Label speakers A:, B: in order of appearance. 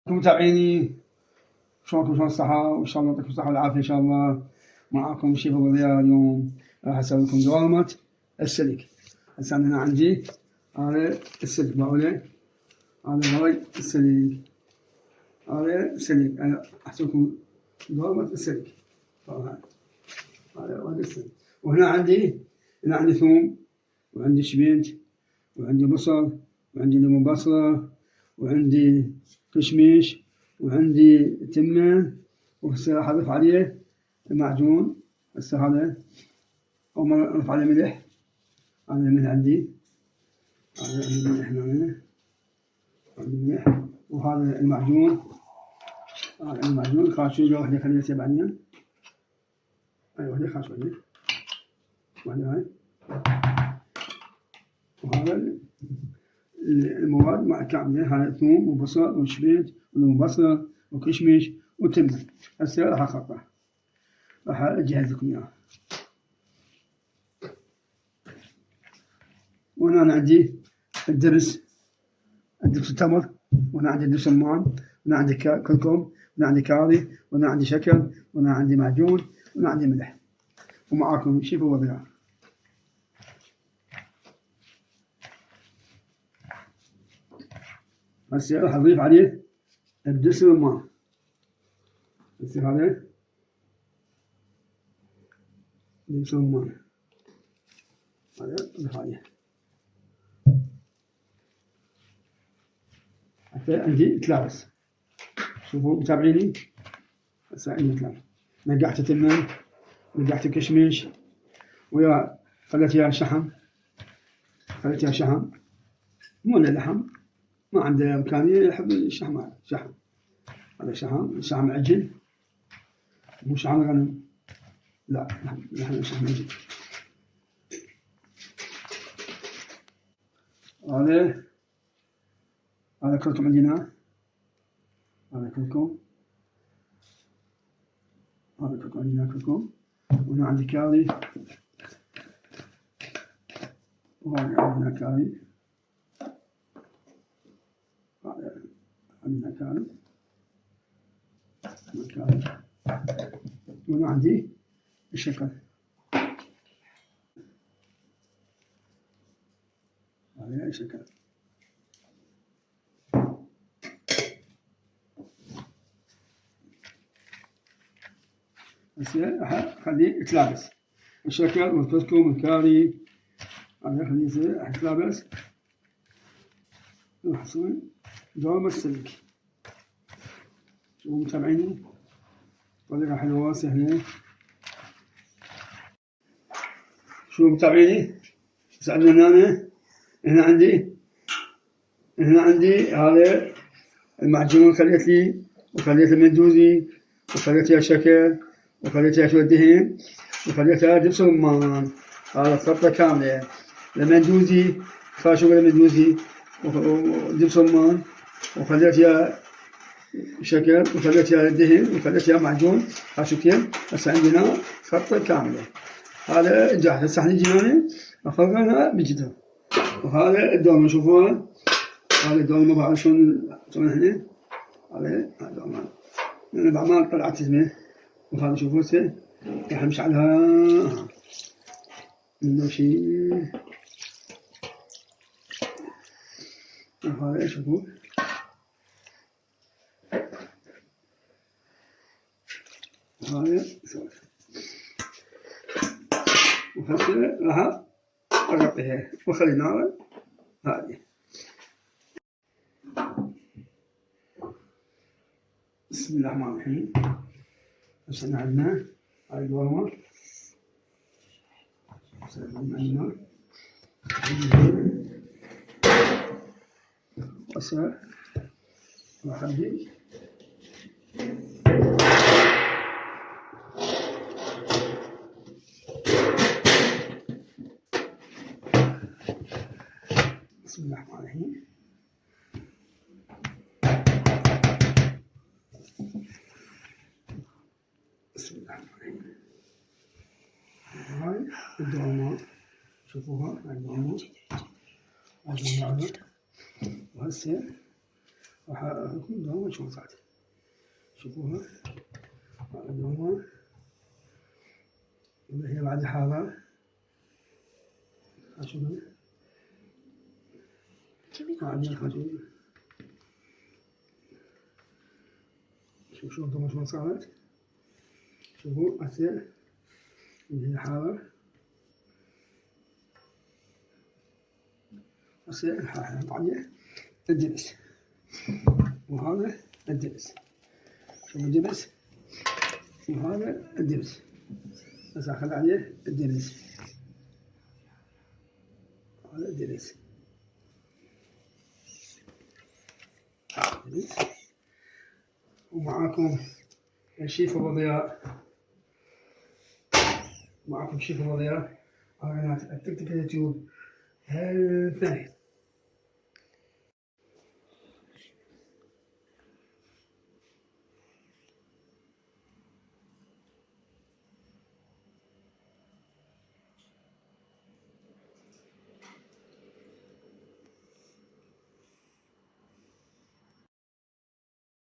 A: متابعيني، شلون الصحة؟ وإن شاء الله يعطيكم الصحة والعافية إن شاء الله. معاكم شيف أبو ضياء. اليوم راح أسوي لكم دوامة السلك. هسه أنا عندي هذا السلك باوله، هذا هو السلك، هذا السلك. أنا أحسب لكم دوامة السلك. هذا هو السلك. وهنا عندي ثوم، وعندي شبينت، وعندي بصل، وعندي ليمون بصلة، وعندي كشمش، وعندي تمة. وهسه راح أضيف عليه المعجون. هسه هذا أول مرة أضيف عليه ملح. هذا الملح عندي، هذا الملح هنا، عندي ملح. وهذا المعجون، هذا المعجون خلاص شوية وحدة خليها بعدين. هاي وحدة خلاص شوية، وحدة هاي. وهذا المواد مع كاملة، هذا ثوم وبصل وشبيت وليمون بصل وكشمش وتمة. هسه راح أخطه، راح أجهز لكم إياه. وهنا أنا عندي الدبس التمر، وهنا عندي دبس رمان، وهنا عندي كركم، وهنا عندي كاري، وهنا عندي شكر، وهنا عندي معجون، وهنا عندي ملح. ومعاكم شيف أبو ضياء. هسه راح أضيف عليه الدبس الرمان. هسه هذا دبس رمان، هذا أضيف عليه. حتى عندي تلابس. شوفوا متابعيني، هسه عندي تلابس. نقعت تمن، نقعت كشمش، ويا خليت إياه شحم، خليت إياه شحم، مو لحم، ما عنده إمكانية يحب الشحم. شحم، هذا شحم عجل، مو شحم غنم، لا شحم عجل. هذا كركم عندنا، هذا كركم، هذا كركم عندنا كركم. وهنا عندي كاري، وهذا عندنا كاري، هذا عندنا كاري، وهنا عندي الشكر، هذا الشكر. هسه راح أخليه يتلابس الشكر والكركم والكاري. هذا خليه يصير يتلابس. راح أسوي دوامة السلك. شوفوا متابعيني، طريقة حلوة سهلة. شوفوا متابعيني، هسه عندنا هنا عندي هذا المعجون. خليت لي وخليت المندوزي، وخليت له شكر، وخليت له شوية دهن، وخليت له دبس رمان. هذا خلطة كاملة. المندوزي خاشوا المندوزي ودبس رمان، وخليت له شكر، وخليت له دهن، وخليت له معجون خاشوتين. هسه عندنا خلطة كاملة. هذا جاهز. هسه نجي هنا أفرغها بجدر. وهذا الدومة، شوفوها، هذا الدومة بعد شلون هنا. هذا الدومة أنا بعد ما طلعت اسمه. وهذا شوفوا هسه راح نشعلها منه شيء. وهذا شوفوا، وهذا وهسه راح أغطيها وأخلي النار هذه. بسم الله الرحمن الرحيم. هسه عندنا هاي الورمة، عندنا هسه راح أبدي بسم الله الرحمن الرحيم. بسم الله الرحمن الرحيم. هاي الدوامات، شوفوها، هاي الدوامات، وهسه راح أكون دوما شلون صارت شوفوها هذا دوما هي بعد حارة أشوفها شوفوا دوما شلون صارت شوفوا هسه هي حارة هسه نحط عليه الدبس وهذا الدبس شوفوا الدبس وهذا الدبس هسه أخذ عليه الدبس هذا الدبس ومعاكم الشيف أبو ضياء معكم شيف أبو ضياء على قناة التيك توك يوتيوب هل فهد.